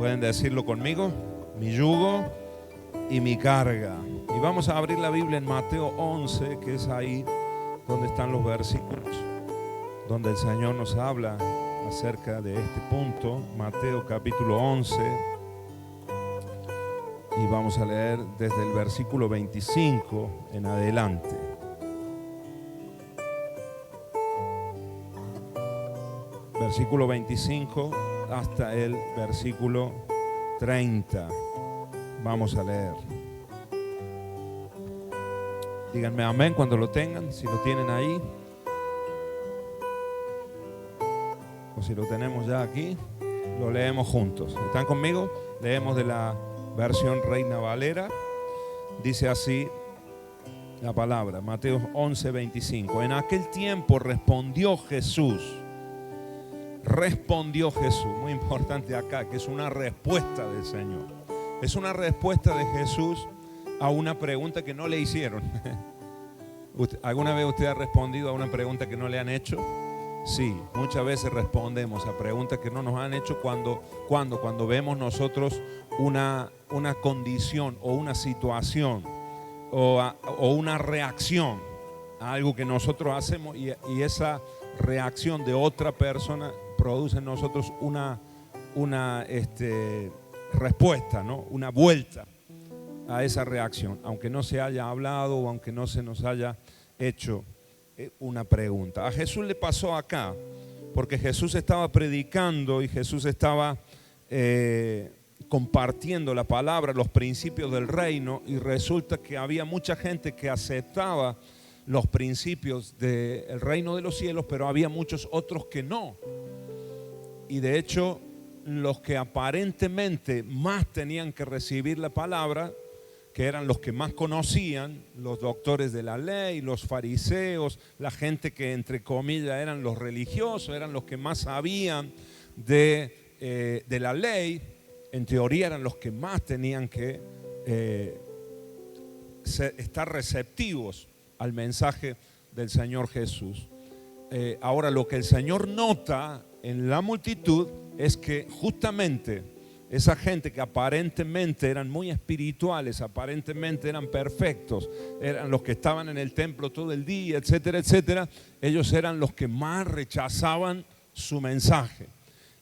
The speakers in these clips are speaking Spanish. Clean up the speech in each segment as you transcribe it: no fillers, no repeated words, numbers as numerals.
Pueden decirlo conmigo: mi yugo y mi carga. Y vamos a abrir la Biblia en Mateo 11, que es ahí donde están los versículos donde el Señor nos habla acerca de este punto. Mateo capítulo 11, y vamos a leer desde el versículo 25 en adelante. Versículo 25 hasta el versículo 30. Vamos a leer. Díganme amén cuando lo tengan, si lo tienen ahí. O si lo tenemos ya aquí, lo leemos juntos. ¿Están conmigo? Leemos de la versión Reina Valera. Dice así la palabra, Mateo 11, 25. En aquel tiempo respondió Jesús. Respondió Jesús. Muy importante acá, que es una respuesta del Señor. Es una respuesta de Jesús a una pregunta que no le hicieron. ¿Alguna vez usted ha respondido a una pregunta que no le han hecho? Sí, muchas veces respondemos a preguntas que no nos han hecho cuando vemos nosotros una condición o una situación o una reacción a algo que nosotros hacemos, y esa reacción de otra persona produce en nosotros una respuesta, ¿no? Una vuelta a esa reacción, aunque no se haya hablado o aunque no se nos haya hecho una pregunta. A Jesús le pasó acá, porque Jesús estaba predicando y Jesús estaba compartiendo la palabra, los principios del reino, y resulta que había mucha gente que aceptaba los principios del reino de los cielos, pero había muchos otros que no. Y de hecho, los que aparentemente más tenían que recibir la palabra, que eran los que más conocían, los doctores de la ley, los fariseos, la gente que entre comillas eran los religiosos, eran los que más sabían de la ley, en teoría eran los que más tenían que estar receptivos al mensaje del Señor Jesús. Ahora, lo que el Señor nota en la multitud es que justamente esa gente que aparentemente eran muy espirituales, aparentemente eran perfectos, eran los que estaban en el templo todo el día, etcétera, etcétera, ellos eran los que más rechazaban su mensaje.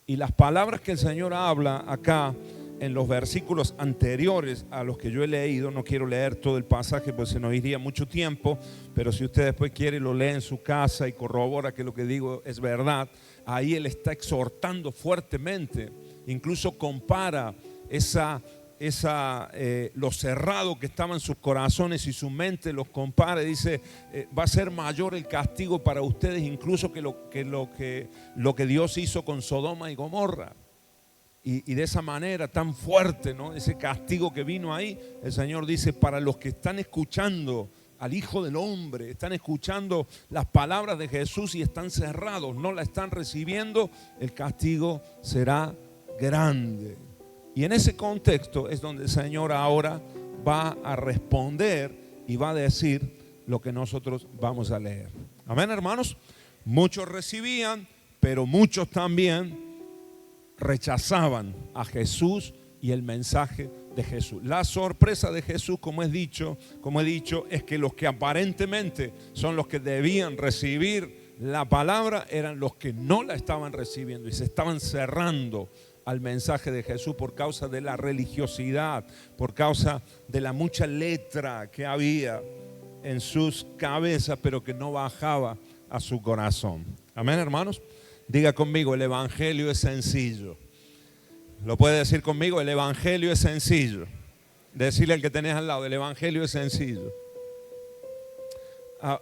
Y las palabras que el Señor habla acá en los versículos anteriores a los que yo he leído, no quiero leer todo el pasaje pues se nos iría mucho tiempo, pero si usted después quiere lo lee en su casa y corrobora que lo que digo es verdad. Ahí Él está exhortando fuertemente, incluso compara lo cerrado que estaban sus corazones y su mente, los compara y dice, va a ser mayor el castigo para ustedes incluso que lo que Dios hizo con Sodoma y Gomorra. Y de esa manera tan fuerte, ¿no? Ese castigo que vino ahí, el Señor dice, para los que están escuchando al Hijo del Hombre, están escuchando las palabras de Jesús y están cerrados, no la están recibiendo, el castigo será grande. Y en ese contexto es donde el Señor ahora va a responder y va a decir lo que nosotros vamos a leer. Amén, hermanos. Muchos recibían, pero muchos también rechazaban a Jesús y el mensaje de Jesús. La sorpresa de Jesús, como he dicho, es que los que aparentemente son los que debían recibir la palabra eran los que no la estaban recibiendo y se estaban cerrando al mensaje de Jesús por causa de la religiosidad, por causa de la mucha letra que había en sus cabezas, pero que no bajaba a su corazón. Amén, hermanos. Diga conmigo, el evangelio es sencillo. Lo puede decir conmigo, el evangelio es sencillo. Decirle al que tenés al lado, el evangelio es sencillo.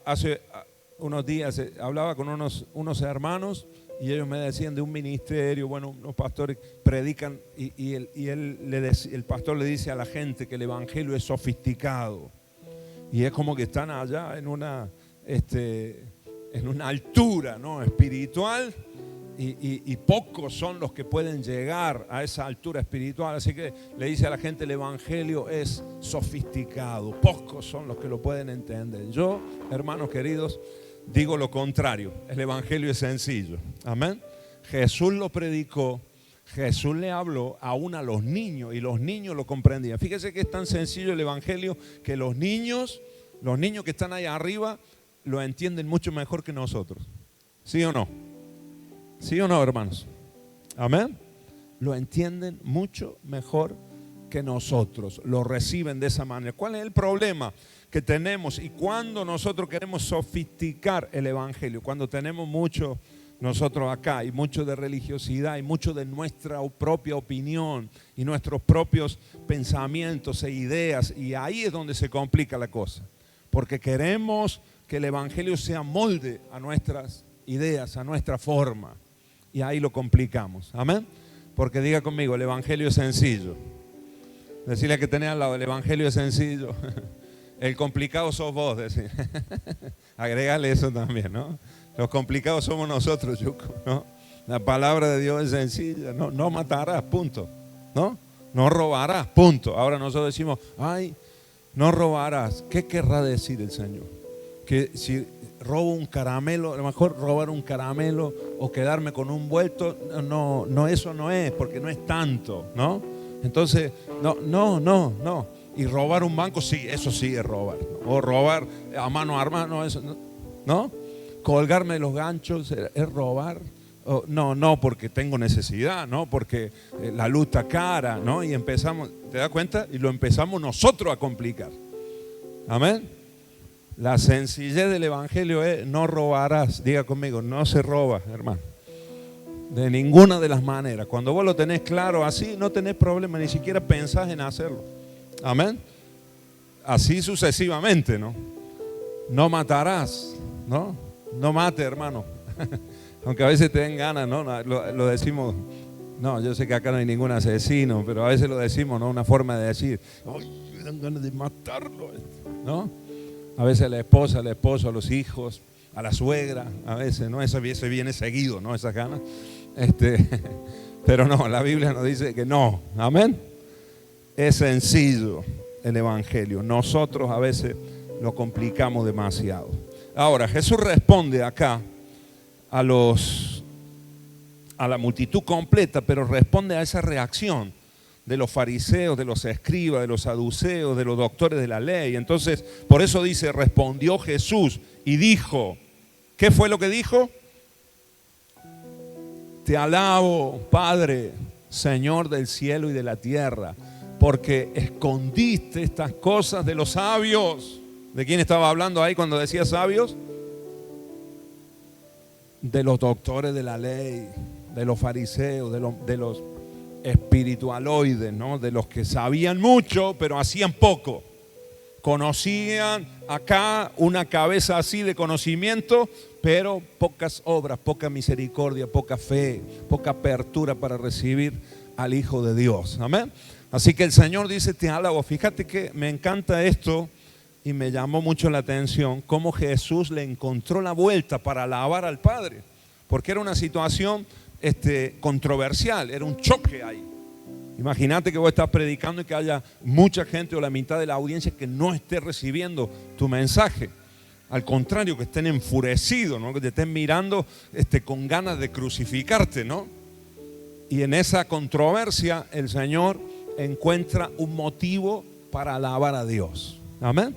Hace unos días hablaba con unos hermanos y ellos me decían de un ministerio, bueno, unos pastores predican y el pastor le dice a la gente que el evangelio es sofisticado. Y es como que están allá en una altura, ¿no?, espiritual. Y pocos son los que pueden llegar a esa altura espiritual. Así que le dice a la gente, el evangelio es sofisticado. Pocos son los que lo pueden entender. Yo, hermanos queridos, digo lo contrario. El evangelio es sencillo. Amén. Jesús lo predicó. Jesús le habló aún a los niños y los niños lo comprendían. Fíjese que es tan sencillo el evangelio que los niños que están ahí arriba lo entienden mucho mejor que nosotros. ¿Sí o no? ¿Sí o no, hermanos? Amén. Lo entienden mucho mejor que nosotros, lo reciben de esa manera. ¿Cuál es el problema que tenemos? Y cuando nosotros queremos sofisticar el evangelio, cuando tenemos mucho nosotros acá y mucho de religiosidad y mucho de nuestra propia opinión y nuestros propios pensamientos e ideas, y ahí es donde se complica la cosa, porque queremos que el evangelio sea molde a nuestras ideas, a nuestra forma, y ahí lo complicamos. Amén. Porque diga conmigo, el evangelio es sencillo. Decirle que tenés al lado, el evangelio es sencillo. El complicado sos vos, decir. Agregale eso también, ¿no? Los complicados somos nosotros, Yuko, ¿no? La palabra de Dios es sencilla, no matarás, punto, ¿no? No robarás, punto. Ahora nosotros decimos, ay, no robarás. ¿Qué querrá decir el Señor? Que si robo un caramelo, a lo mejor robar un caramelo o quedarme con un vuelto, no, eso no es, porque no es tanto, ¿no? Entonces, no. Y robar un banco, sí, eso sí es robar, ¿no? O robar a mano armada, no, eso no. Colgarme de los ganchos es robar. No, porque tengo necesidad, no, porque la luz está cara, ¿no? Y empezamos, ¿te das cuenta? Y lo empezamos nosotros a complicar. Amén. La sencillez del evangelio es: no robarás. Diga conmigo, no se roba, hermano. De ninguna de las maneras. Cuando vos lo tenés claro así, no tenés problema, ni siquiera pensás en hacerlo. Amén. Así sucesivamente, ¿no? No matarás, ¿no? No mate, hermano. Aunque a veces te den ganas, ¿no? Lo decimos. No, yo sé que acá no hay ningún asesino, pero a veces lo decimos, ¿no? Una forma de decir, ¡ay, me dan ganas de matarlo! ¿No? A veces a la esposa, al esposo, a los hijos, a la suegra, a veces, ¿no? Eso viene seguido, ¿no? Esas ganas. Pero no, la Biblia nos dice que no. Amén. Es sencillo el evangelio. Nosotros a veces lo complicamos demasiado. Ahora, Jesús responde acá a la multitud completa, pero responde a esa reacción de los fariseos, de los escribas, de los saduceos, de los doctores de la ley. Entonces, por eso dice, respondió Jesús y dijo, ¿qué fue lo que dijo? Te alabo, Padre, Señor del cielo y de la tierra, porque escondiste estas cosas de los sabios. ¿De quién estaba hablando ahí cuando decía sabios? De los doctores de la ley, de los fariseos, de los espiritualoides, ¿no? De los que sabían mucho pero hacían poco. Conocían acá una cabeza así de conocimiento, pero pocas obras, poca misericordia, poca fe, poca apertura para recibir al Hijo de Dios. Amén. Así que el Señor dice, te alabo. Fíjate que me encanta esto y me llamó mucho la atención cómo Jesús le encontró la vuelta para alabar al Padre, porque era una situación controversial, era un choque ahí. Imagínate que vos estás predicando y que haya mucha gente o la mitad de la audiencia que no esté recibiendo tu mensaje. Al contrario, que estén enfurecidos, ¿no? Que te estén mirando con ganas de crucificarte, ¿no? Y en esa controversia el Señor encuentra un motivo para alabar a Dios. Amén.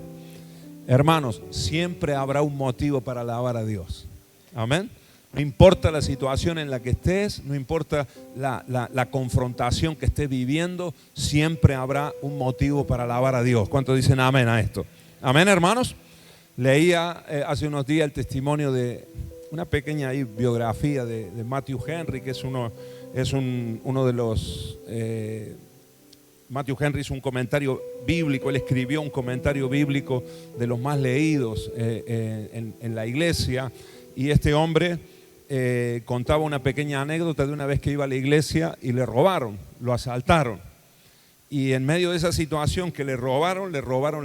Hermanos, siempre habrá un motivo para alabar a Dios. Amén. No importa la situación en la que estés, no importa la confrontación que estés viviendo, siempre habrá un motivo para alabar a Dios. ¿Cuántos dicen amén a esto? Amén, hermanos. Leía hace unos días el testimonio de una pequeña biografía de Matthew Henry, que es uno de los... Matthew Henry hizo un comentario bíblico, él escribió un comentario bíblico de los más leídos en la iglesia, y este hombre contaba una pequeña anécdota de una vez que iba a la iglesia y le robaron, lo asaltaron. Y en medio de esa situación que le robaron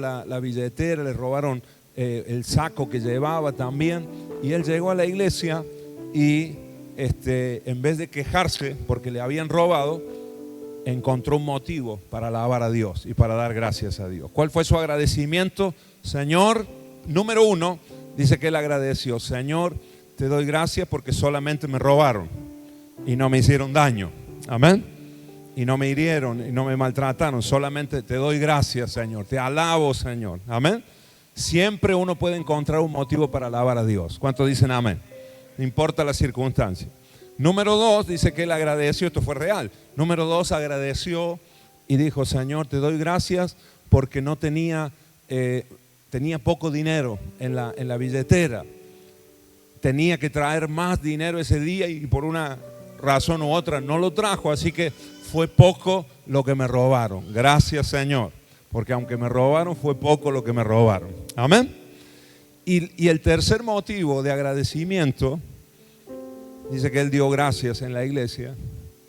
la billetera, le robaron el saco que llevaba también, y él llegó a la iglesia y en vez de quejarse porque le habían robado, encontró un motivo para alabar a Dios y para dar gracias a Dios. ¿Cuál fue su agradecimiento? Señor, número uno, dice que él agradeció, Señor, te doy gracias porque solamente me robaron y no me hicieron daño. Amén. Y no me hirieron y no me maltrataron. Solamente te doy gracias, Señor. Te alabo, Señor. Amén. Siempre uno puede encontrar un motivo para alabar a Dios. ¿Cuántos dicen amén? No importa la circunstancia. Número 2, dice que él agradeció. Esto fue real. Número 2, agradeció y dijo: Señor, te doy gracias porque no tenía poco dinero en la billetera. Tenía que traer más dinero ese día y por una razón u otra no lo trajo. Así que fue poco lo que me robaron. Gracias, Señor. Porque aunque me robaron, fue poco lo que me robaron. Amén. Y el tercer motivo de agradecimiento, dice que él dio gracias en la iglesia,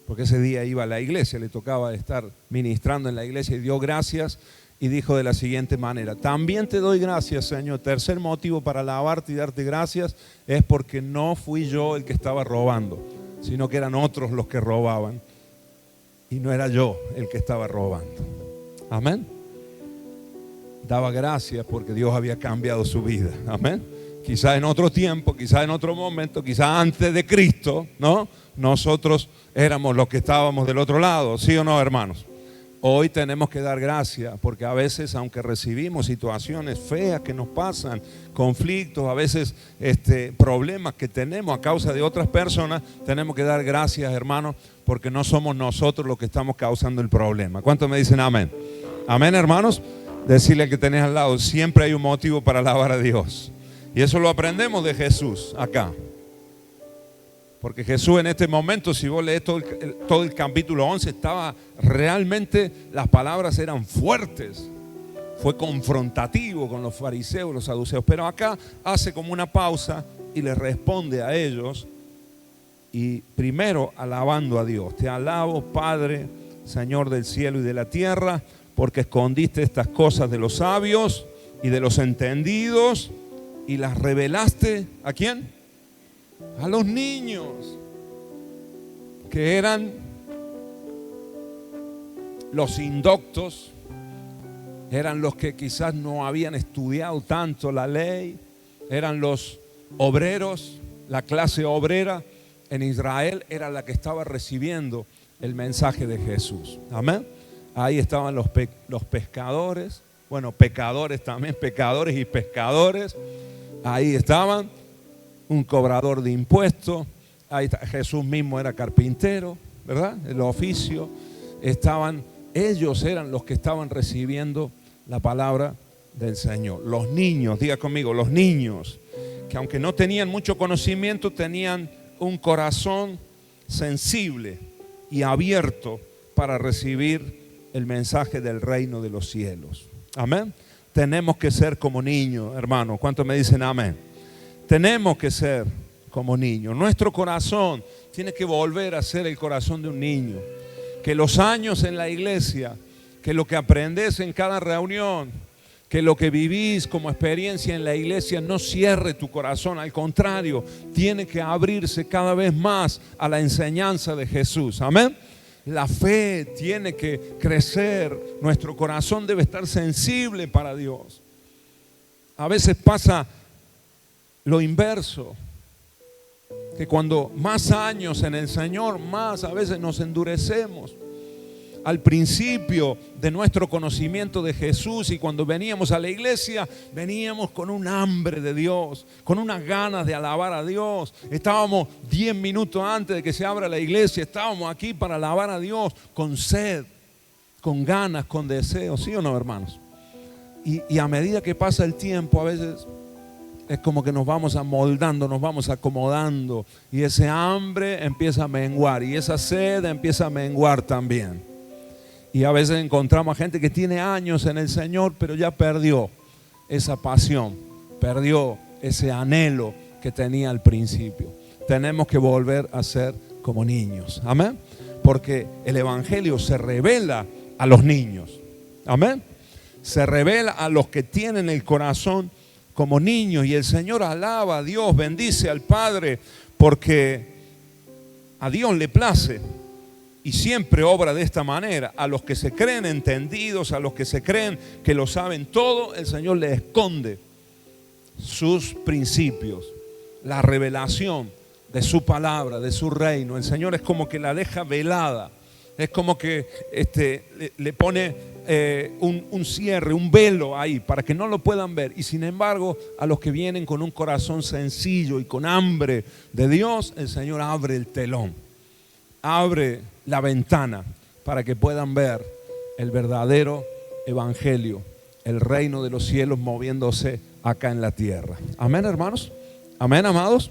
porque ese día iba a la iglesia, le tocaba estar ministrando en la iglesia, y dio gracias y dijo de la siguiente manera: también te doy gracias, Señor. Tercer motivo para alabarte y darte gracias es porque no fui yo el que estaba robando, sino que eran otros los que robaban y no era yo el que estaba robando. Amén. Daba gracias porque Dios había cambiado su vida. Amén. Quizás en otro tiempo, quizás en otro momento, quizás antes de Cristo, ¿no? Nosotros éramos los que estábamos del otro lado, ¿sí o no, hermanos? Hoy tenemos que dar gracias porque a veces, aunque recibimos situaciones feas que nos pasan, conflictos, a veces problemas que tenemos a causa de otras personas, tenemos que dar gracias, hermanos, porque no somos nosotros los que estamos causando el problema. ¿Cuántos me dicen amén? Amén, hermanos. Decirle al que tenés al lado: siempre hay un motivo para alabar a Dios. Y eso lo aprendemos de Jesús acá. Porque Jesús en este momento, si vos lees todo el capítulo 11, estaba realmente, las palabras eran fuertes. Fue confrontativo con los fariseos, los saduceos. Pero acá hace como una pausa y les responde a ellos. Y primero alabando a Dios: te alabo, Padre, Señor del cielo y de la tierra, porque escondiste estas cosas de los sabios y de los entendidos y las revelaste, ¿a quién? A los niños, que eran los indoctos, eran los que quizás no habían estudiado tanto la ley, eran los obreros, la clase obrera en Israel era la que estaba recibiendo el mensaje de Jesús. Amén. Ahí estaban los pescadores, bueno, pecadores también, pecadores y pescadores. Ahí estaban un cobrador de impuestos. Ahí está, Jesús mismo era carpintero, ¿verdad? El oficio. Ellos eran los que estaban recibiendo la palabra del Señor. Los niños, diga conmigo, los niños, que aunque no tenían mucho conocimiento, tenían un corazón sensible y abierto para recibir el mensaje del reino de los cielos. Amén. Tenemos que ser como niños, hermanos. ¿Cuántos me dicen amén? Tenemos que ser como niños. Nuestro corazón tiene que volver a ser el corazón de un niño. Que los años en la iglesia, que lo que aprendes en cada reunión, que lo que vivís como experiencia en la iglesia no cierre tu corazón. Al contrario, tiene que abrirse cada vez más a la enseñanza de Jesús. Amén. La fe tiene que crecer. Nuestro corazón debe estar sensible para Dios. A veces pasa lo inverso, que cuando más años en el Señor, más a veces nos endurecemos. Al principio de nuestro conocimiento de Jesús y cuando veníamos a la iglesia, veníamos con un hambre de Dios, con unas ganas de alabar a Dios. Estábamos 10 minutos antes de que se abra la iglesia, estábamos aquí para alabar a Dios con sed, con ganas, con deseos, ¿sí o no, hermanos? Y a medida que pasa el tiempo, a veces es como que nos vamos amoldando, nos vamos acomodando y ese hambre empieza a menguar y esa sed empieza a menguar también. Y a veces encontramos a gente que tiene años en el Señor, pero ya perdió esa pasión, perdió ese anhelo que tenía al principio. Tenemos que volver a ser como niños. Amén. Porque el evangelio se revela a los niños. Amén. Se revela a los que tienen el corazón como niños. Y el Señor alaba a Dios, bendice al Padre, porque a Dios le place. Y siempre obra de esta manera. A los que se creen entendidos, a los que se creen que lo saben todo, el Señor les esconde sus principios, la revelación de su palabra, de su reino. El Señor es como que la deja velada. Es como que le pone un cierre, un velo ahí para que no lo puedan ver. Y sin embargo, a los que vienen con un corazón sencillo y con hambre de Dios, el Señor abre el telón, abre la ventana para que puedan ver el verdadero evangelio, el reino de los cielos moviéndose acá en la tierra. Amén, hermanos. Amén, amados.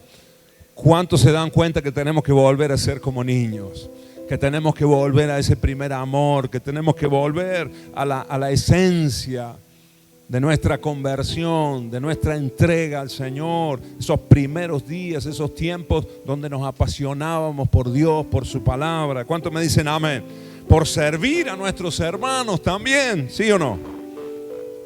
¿Cuántos se dan cuenta que tenemos que volver a ser como niños? Que tenemos que volver a ese primer amor, que tenemos que volver a la esencia de nuestra conversión, de nuestra entrega al Señor, esos primeros días, esos tiempos donde nos apasionábamos por Dios, por su palabra. ¿Cuántos me dicen amén? Por servir a nuestros hermanos también, ¿sí o no?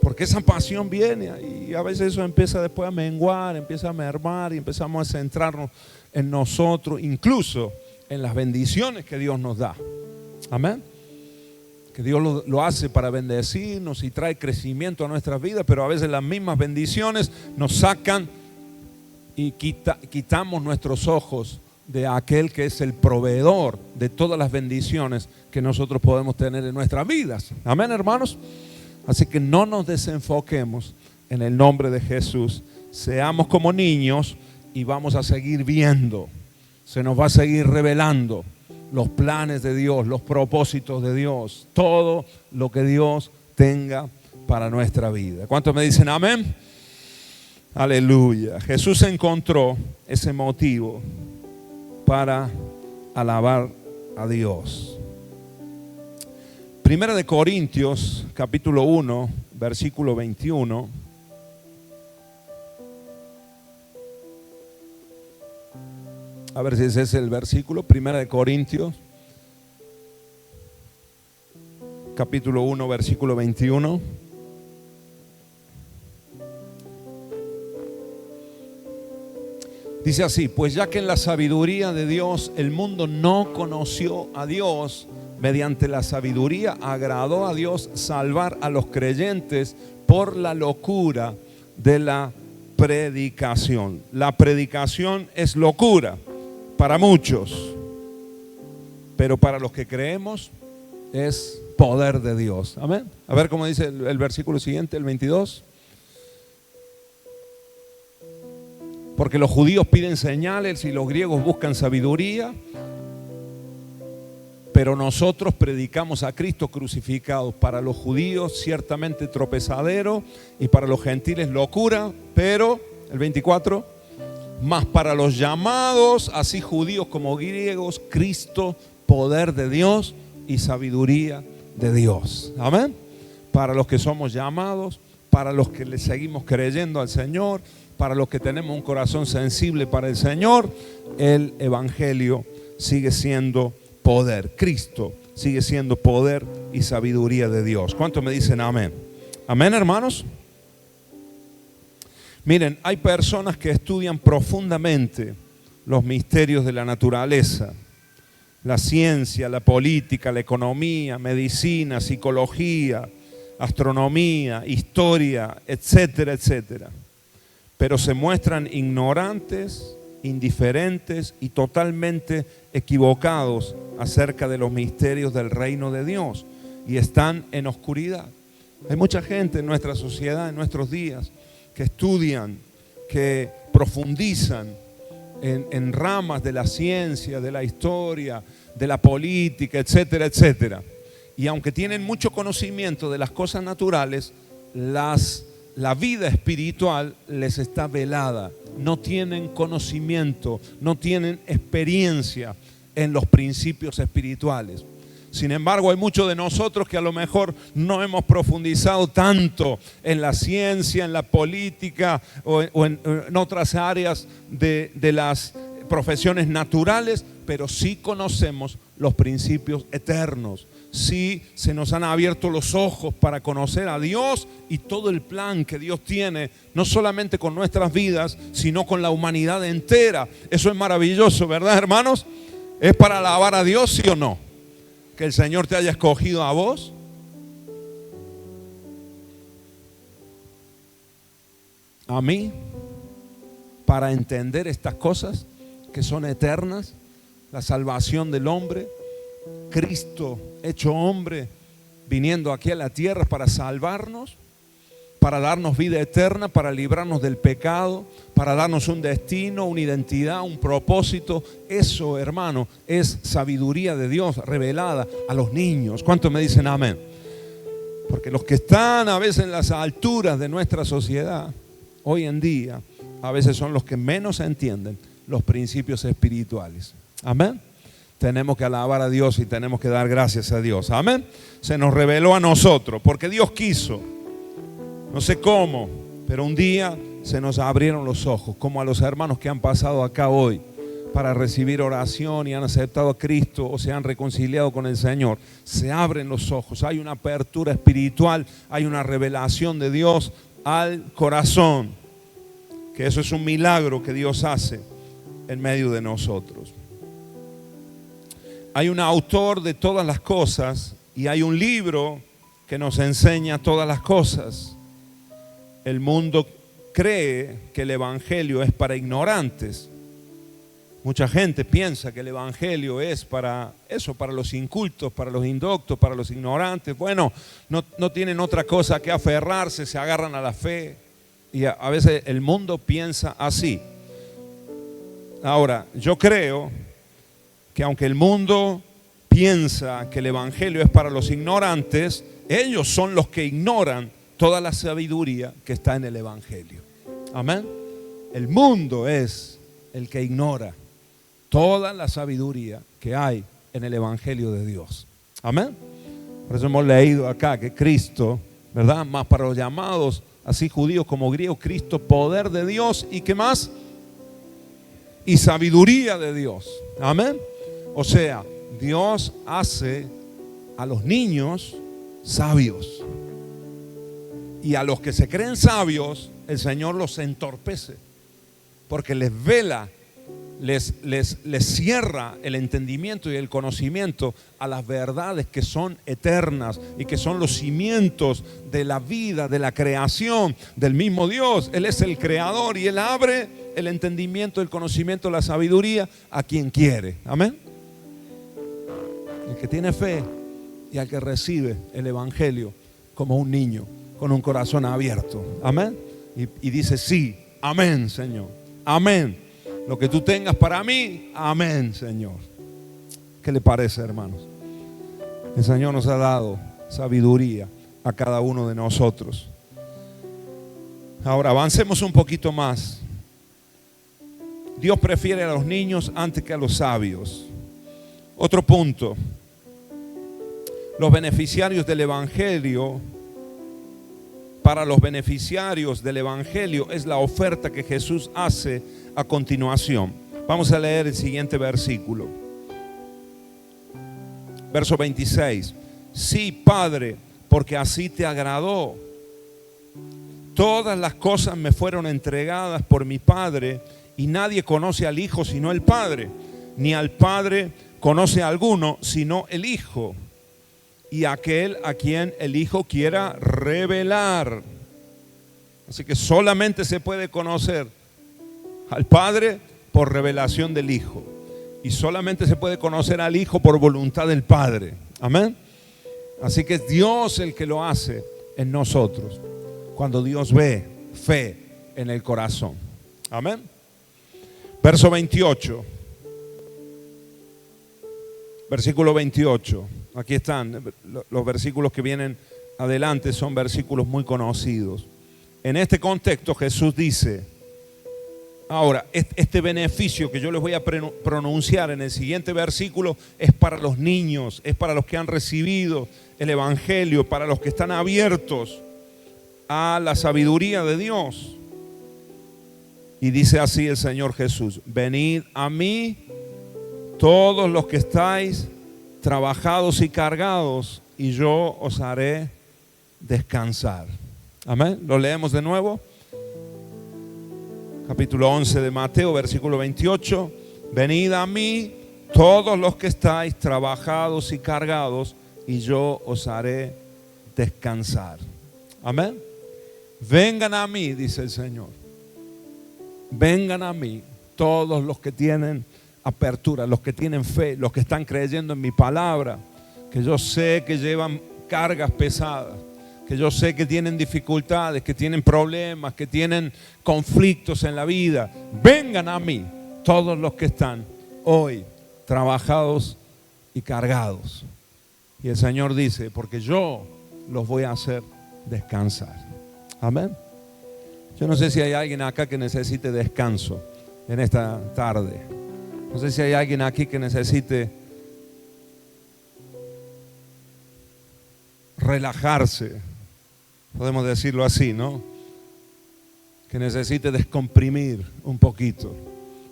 Porque esa pasión viene y a veces eso empieza después a menguar, empieza a mermar y empezamos a centrarnos en nosotros, incluso en las bendiciones que Dios nos da. Amén. Que Dios lo hace para bendecirnos y trae crecimiento a nuestras vidas, pero a veces las mismas bendiciones nos sacan y quitamos nuestros ojos de aquel que es el proveedor de todas las bendiciones que nosotros podemos tener en nuestras vidas. Amén, hermanos. Así que no nos desenfoquemos en el nombre de Jesús. Seamos como niños y vamos a seguir viendo. Se nos va a seguir revelando los planes de Dios, los propósitos de Dios, todo lo que Dios tenga para nuestra vida. ¿Cuántos me dicen amén? Aleluya. Jesús encontró ese motivo para alabar a Dios. Primera de Corintios, capítulo 1, versículo 21. A ver si ese es el versículo. Primera de Corintios, capítulo 1, versículo 21. Dice así: pues ya que en la sabiduría de Dios el mundo no conoció a Dios, mediante la sabiduría agradó a Dios salvar a los creyentes por la locura de la predicación. La predicación es locura para muchos, pero para los que creemos es poder de Dios. Amén. A ver cómo dice el versículo siguiente, el 22. Porque los judíos piden señales y los griegos buscan sabiduría, pero nosotros predicamos a Cristo crucificado. Para los judíos ciertamente tropezadero y para los gentiles locura, pero, el 24, mas para los llamados, así judíos como griegos, Cristo, poder de Dios y sabiduría de Dios. Amén. Para los que somos llamados, para los que le seguimos creyendo al Señor, para los que tenemos un corazón sensible para el Señor, el evangelio sigue siendo poder. Cristo sigue siendo poder y sabiduría de Dios. ¿Cuántos me dicen amén? Amén, hermanos. Miren, hay personas que estudian profundamente los misterios de la naturaleza, la ciencia, la política, la economía, medicina, psicología, astronomía, historia, etcétera, etcétera. Pero se muestran ignorantes, indiferentes y totalmente equivocados acerca de los misterios del reino de Dios y están en oscuridad. Hay mucha gente en nuestra sociedad, en nuestros días, que estudian, que profundizan en ramas de la ciencia, de la historia, de la política, etcétera, etcétera. Y aunque tienen mucho conocimiento de las cosas naturales, la vida espiritual les está velada. No tienen conocimiento, no tienen experiencia en los principios espirituales. Sin embargo, hay muchos de nosotros que a lo mejor no hemos profundizado tanto en la ciencia, en la política o en otras áreas de las profesiones naturales, pero sí conocemos los principios eternos. Sí se nos han abierto los ojos para conocer a Dios y todo el plan que Dios tiene, no solamente con nuestras vidas, sino con la humanidad entera. Eso es maravilloso, ¿verdad, hermanos? ¿Es para alabar a Dios, sí o no? Que el Señor te haya escogido a vos. A mí, para entender estas cosas que son eternas, la salvación del hombre, Cristo hecho hombre, viniendo aquí a la tierra para salvarnos, para darnos vida eterna, para librarnos del pecado, para darnos un destino, una identidad, un propósito. Eso, hermano, es sabiduría de Dios revelada a los niños. ¿Cuántos me dicen amén? Porque los que están a veces en las alturas de nuestra sociedad, hoy en día, a veces son los que menos entienden los principios espirituales. Amén. Tenemos que alabar a Dios y tenemos que dar gracias a Dios. Amén. Se nos reveló a nosotros porque Dios quiso. No sé cómo, pero un día se nos abrieron los ojos, como a los hermanos que han pasado acá hoy para recibir oración y han aceptado a Cristo o se han reconciliado con el Señor. Se abren los ojos, hay una apertura espiritual, hay una revelación de Dios al corazón, que eso es un milagro que Dios hace en medio de nosotros. Hay un autor de todas las cosas y hay un libro que nos enseña todas las cosas. El mundo cree que el evangelio es para ignorantes. Mucha gente piensa que el evangelio es para eso, para los incultos, para los indoctos, para los ignorantes. Bueno, no tienen otra cosa que aferrarse, se agarran a la fe. Y a veces el mundo piensa así. Ahora, yo creo que aunque el mundo piensa que el evangelio es para los ignorantes, ellos son los que ignoran toda la sabiduría que está en el evangelio. Amén. El mundo es el que ignora toda la sabiduría que hay en el evangelio de Dios. Amén. Por eso hemos leído acá que Cristo, ¿verdad? Más para los llamados, así judíos como griegos, Cristo, poder de Dios y ¿qué más? Y sabiduría de Dios. Amén. O sea, Dios hace a los niños sabios. Y a los que se creen sabios, el Señor los entorpece. Porque les vela, les cierra el entendimiento y el conocimiento a las verdades que son eternas y que son los cimientos de la vida, de la creación del mismo Dios. Él es el creador y Él abre el entendimiento, el conocimiento, la sabiduría a quien quiere. Amén. El que tiene fe y al que recibe el evangelio como un niño con un corazón abierto. Amén. Y dice sí, amén, Señor. Amén. Lo que tú tengas para mí, amén, Señor. ¿Qué le parece, hermanos? El Señor nos ha dado sabiduría a cada uno de nosotros. Ahora avancemos un poquito más. Dios prefiere a los niños antes que a los sabios. Otro punto. Los beneficiarios del evangelio, para los beneficiarios del evangelio es la oferta que Jesús hace a continuación. Vamos a leer el siguiente versículo. Verso 26. Sí, Padre, porque así te agradó. Todas las cosas me fueron entregadas por mi Padre y nadie conoce al Hijo sino el Padre, ni al Padre conoce a alguno sino el Hijo, y aquel a quien el Hijo quiera revelar. Así que solamente se puede conocer al Padre por revelación del Hijo. Y solamente se puede conocer al Hijo por voluntad del Padre. Amén. Así que es Dios el que lo hace en nosotros. Cuando Dios ve fe en el corazón. Amén. Verso 28. Versículo 28. Aquí están los versículos que vienen adelante, son versículos muy conocidos. En este contexto Jesús dice, ahora, este beneficio que yo les voy a pronunciar en el siguiente versículo es para los niños, es para los que han recibido el evangelio, para los que están abiertos a la sabiduría de Dios. Y dice así el Señor Jesús: venid a mí todos los que estáis trabajados y cargados, y yo os haré descansar. Amén. Lo leemos de nuevo. Capítulo 11 de Mateo, versículo 28. Venid a mí todos los que estáis trabajados y cargados, y yo os haré descansar. Amén. Vengan a mí, dice el Señor. Vengan a mí todos los que tienen apertura, los que tienen fe, los que están creyendo en mi palabra, que yo sé que llevan cargas pesadas, que yo sé que tienen dificultades, que tienen problemas, que tienen conflictos en la vida. Vengan a mí todos los que están hoy trabajados y cargados. Y el Señor dice, porque yo los voy a hacer descansar. Amén. Yo no sé si hay alguien acá que necesite descanso en esta tarde. No sé si hay alguien aquí que necesite relajarse, podemos decirlo así, ¿no? Que necesite descomprimir un poquito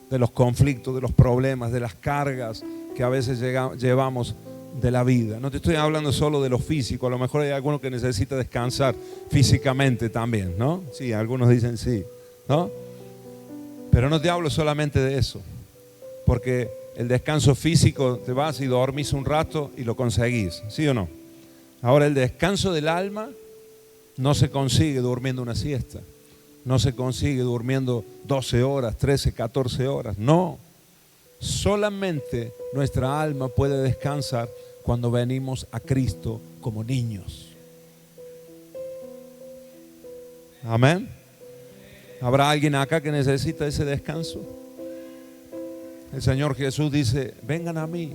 de los conflictos, de los problemas, de las cargas que a veces llevamos de la vida. No te estoy hablando solo de lo físico, a lo mejor hay alguno que necesita descansar físicamente también, ¿no? Sí, algunos dicen sí, ¿no? Pero no te hablo solamente de eso, porque el descanso físico te vas y dormís un rato y lo conseguís, ¿sí o no? Ahora el descanso del alma no se consigue durmiendo una siesta, no se consigue durmiendo 12 horas, 13, 14 horas, no. Solamente nuestra alma puede descansar cuando venimos a Cristo como niños. Amén. ¿Habrá alguien acá que necesita ese descanso? El Señor Jesús dice, vengan a mí.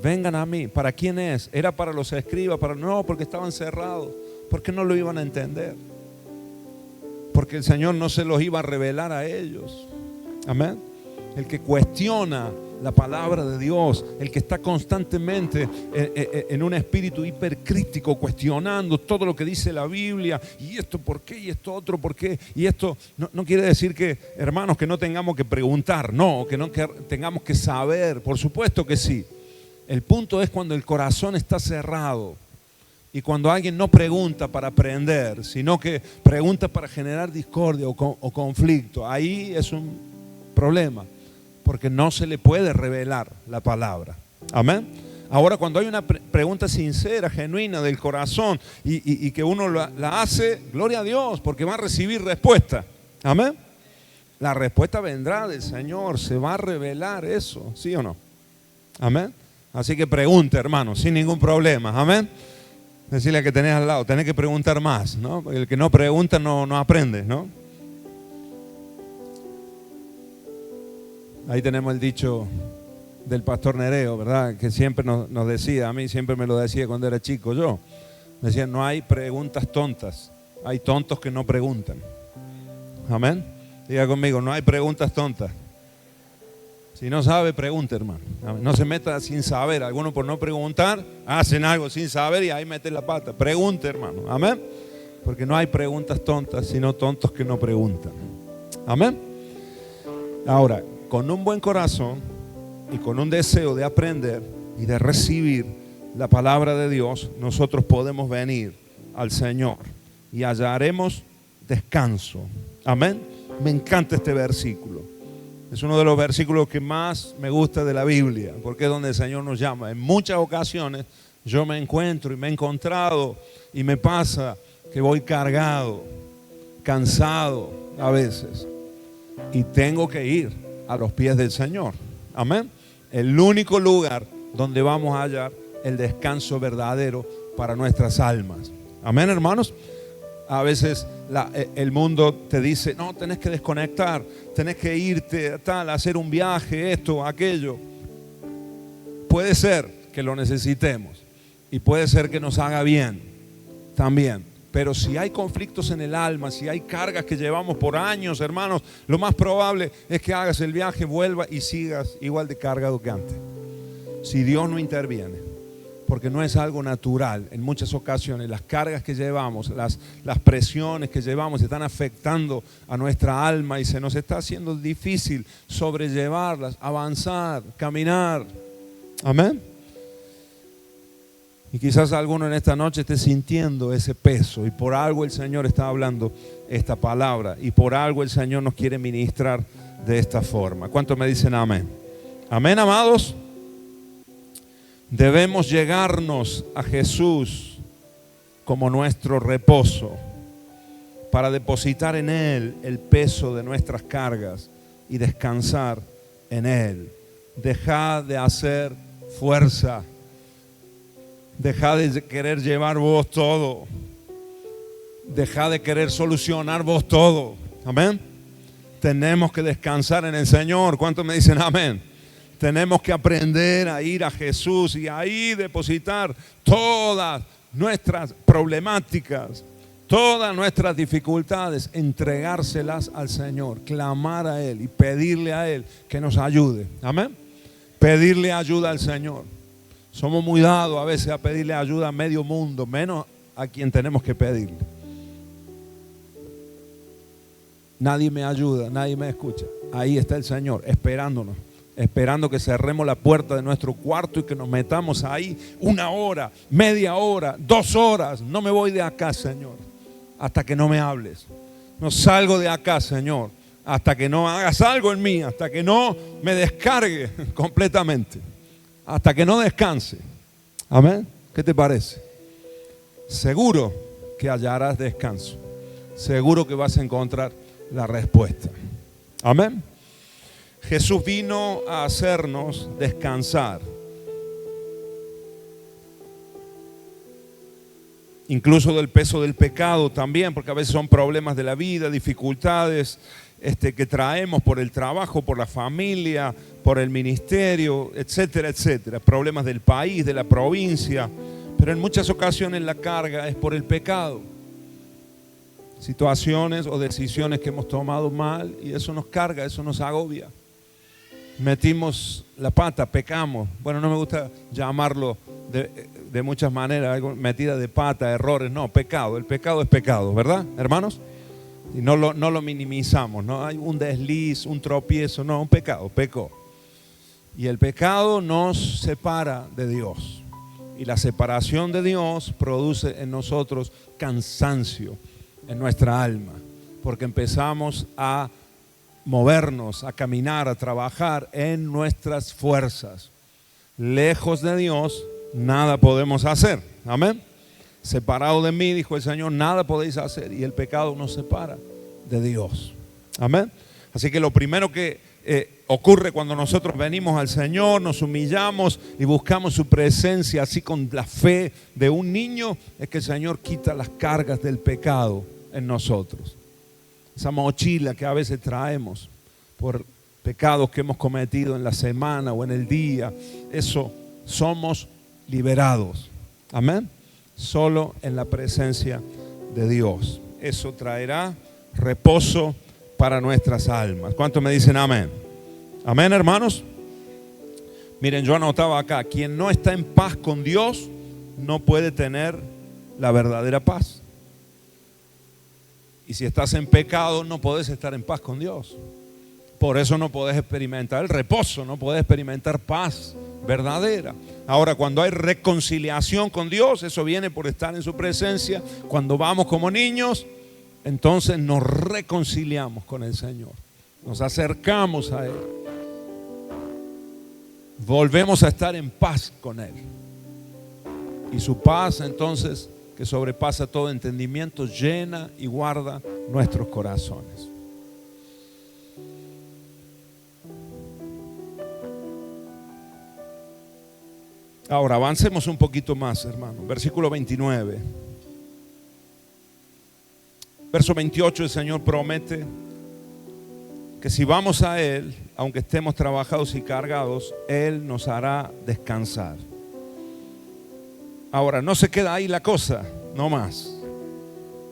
Vengan a mí. ¿Para quién es? ¿Era para los escribas? No, porque estaban cerrados. Porque no lo iban a entender. Porque el Señor no se los iba a revelar a ellos. Amén. El que cuestiona la palabra de Dios, el que está constantemente en un espíritu hipercrítico, cuestionando todo lo que dice la Biblia, y esto por qué, y esto otro por qué, y esto no quiere decir que, hermanos, que no tengamos que preguntar, no, que tengamos que saber, por supuesto que sí. El punto es cuando el corazón está cerrado y cuando alguien no pregunta para aprender, sino que pregunta para generar discordia o conflicto. Ahí es un problema, porque no se le puede revelar la palabra. Amén. Ahora, cuando hay una pregunta sincera, genuina del corazón y que uno la hace, gloria a Dios, porque va a recibir respuesta. Amén. La respuesta vendrá del Señor, se va a revelar eso, ¿sí o no? Amén. Así que pregunte, hermano, sin ningún problema. Amén. Decirle a que tenés al lado, tenés que preguntar más, ¿no? El que no pregunta no aprende, ¿no? Ahí tenemos el dicho del pastor Nereo, ¿verdad? Que siempre nos decía, a mí siempre me lo decía cuando era chico yo. Decía, no hay preguntas tontas, hay tontos que no preguntan. Amén. Diga conmigo, no hay preguntas tontas. Si no sabe, pregunte, hermano. No se meta sin saber. Algunos por no preguntar hacen algo sin saber y ahí meten la pata. Pregunte, hermano. Amén. Porque no hay preguntas tontas, sino tontos que no preguntan. Amén. Ahora, con un buen corazón y con un deseo de aprender y de recibir la palabra de Dios, nosotros podemos venir al Señor y hallaremos descanso. Amén. Me encanta este versículo. Es uno de los versículos que más me gusta de la Biblia, porque es donde el Señor nos llama. En muchas ocasiones yo me encuentro y me he encontrado y me pasa que voy cargado, cansado a veces, y tengo que ir a los pies del Señor. Amén. El único lugar donde vamos a hallar el descanso verdadero para nuestras almas. Amén, hermanos. A veces el mundo te dice, no, tenés que desconectar, tenés que irte a hacer un viaje, esto, aquello. Puede ser que lo necesitemos y puede ser que nos haga bien también. Pero si hay conflictos en el alma, si hay cargas que llevamos por años, hermanos, lo más probable es que hagas el viaje, vuelvas y sigas igual de cargado que antes. Si Dios no interviene. Porque no es algo natural. En muchas ocasiones las cargas que llevamos, las presiones que llevamos están afectando a nuestra alma y se nos está haciendo difícil sobrellevarlas, avanzar, caminar. Amén. Y quizás alguno en esta noche esté sintiendo ese peso y por algo el Señor está hablando esta palabra y por algo el Señor nos quiere ministrar de esta forma. ¿Cuántos me dicen amén? Amén, amados. Debemos llegarnos a Jesús como nuestro reposo para depositar en Él el peso de nuestras cargas y descansar en Él. Deja de hacer fuerza. Deja de querer llevar vos todo. Deja de querer solucionar vos todo. Amén. Tenemos que descansar en el Señor. ¿Cuántos me dicen amén? Tenemos que aprender a ir a Jesús y ahí depositar todas nuestras problemáticas, todas nuestras dificultades, entregárselas al Señor, clamar a Él y pedirle a Él que nos ayude. Amén. Pedirle ayuda al Señor. Somos muy dados a veces a pedirle ayuda a medio mundo, menos a quien tenemos que pedirle. Nadie me ayuda, nadie me escucha. Ahí está el Señor esperándonos, esperando que cerremos la puerta de nuestro cuarto y que nos metamos ahí 1 hora, media hora, 2 horas. No me voy de acá, Señor, hasta que no me hables. No salgo de acá, Señor, hasta que no hagas algo en mí, hasta que no me descargue completamente, hasta que no descanse. Amén. ¿Qué te parece? Seguro que hallarás descanso. Seguro que vas a encontrar la respuesta. Amén. Jesús vino a hacernos descansar. Incluso del peso del pecado también, porque a veces son problemas de la vida, dificultades que traemos por el trabajo, por la familia, por el ministerio, etcétera, etcétera. Problemas del país, de la provincia. Pero en muchas ocasiones la carga es por el pecado. Situaciones o decisiones que hemos tomado mal y eso nos carga, eso nos agobia. Metimos la pata, pecamos. Bueno, no me gusta llamarlo de muchas maneras, algo metida de pata, errores. No, pecado. El pecado es pecado, ¿verdad, hermanos? Y no lo minimizamos, no hay un desliz, un tropiezo, no, un pecado, pecó. Y el pecado nos separa de Dios. Y la separación de Dios produce en nosotros cansancio en nuestra alma, porque empezamos a movernos, a caminar, a trabajar en nuestras fuerzas. Lejos de Dios, nada podemos hacer. Amén. Separado de mí, dijo el Señor, nada podéis hacer. Y el pecado nos separa de Dios. Amén. Así que lo primero que ocurre cuando nosotros venimos al Señor, nos humillamos y buscamos su presencia, así con la fe de un niño, es que el Señor quita las cargas del pecado en nosotros. Esa mochila que a veces traemos por pecados que hemos cometido en la semana o en el día, eso somos liberados. Amén. Solo en la presencia de Dios. Eso traerá reposo para nuestras almas. ¿Cuántos me dicen amén? Amén, hermanos. Miren, yo anotaba acá, quien no está en paz con Dios no puede tener la verdadera paz. Y si estás en pecado, no podés estar en paz con Dios. Por eso no podés experimentar el reposo, no podés experimentar paz verdadera. Ahora, cuando hay reconciliación con Dios, eso viene por estar en su presencia. Cuando vamos como niños, entonces nos reconciliamos con el Señor. Nos acercamos a Él. Volvemos a estar en paz con Él. Y su paz, entonces, que sobrepasa todo entendimiento, llena y guarda nuestros corazones. Ahora avancemos un poquito más, hermano. Versículo 29. Verso 28, el Señor promete que si vamos a Él, aunque estemos trabajados y cargados, Él nos hará descansar. Ahora, no se queda ahí la cosa, no más.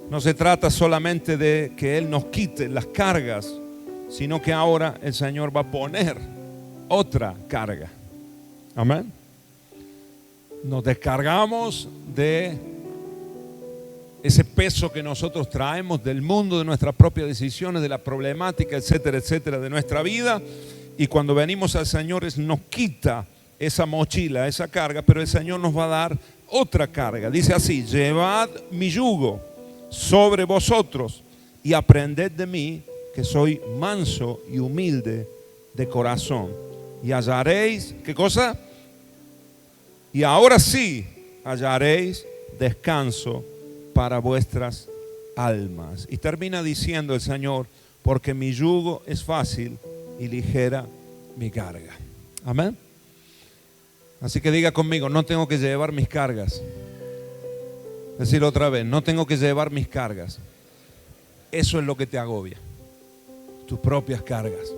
No se trata solamente de que Él nos quite las cargas, sino que ahora el Señor va a poner otra carga. Amén. Nos descargamos de ese peso que nosotros traemos del mundo, de nuestras propias decisiones, de la problemática, etcétera, etcétera, de nuestra vida. Y cuando venimos al Señor, Él nos quita esa mochila, esa carga, pero el Señor nos va a dar otra carga. Dice así: llevad mi yugo sobre vosotros y aprended de mí, que soy manso y humilde de corazón, y hallaréis, ¿qué cosa? Y ahora sí hallaréis descanso para vuestras almas. Y termina diciendo el Señor: porque mi yugo es fácil y ligera mi carga. Amén. Así que diga conmigo, no tengo que llevar mis cargas. Decir otra vez, no tengo que llevar mis cargas. Eso es lo que te agobia, tus propias cargas.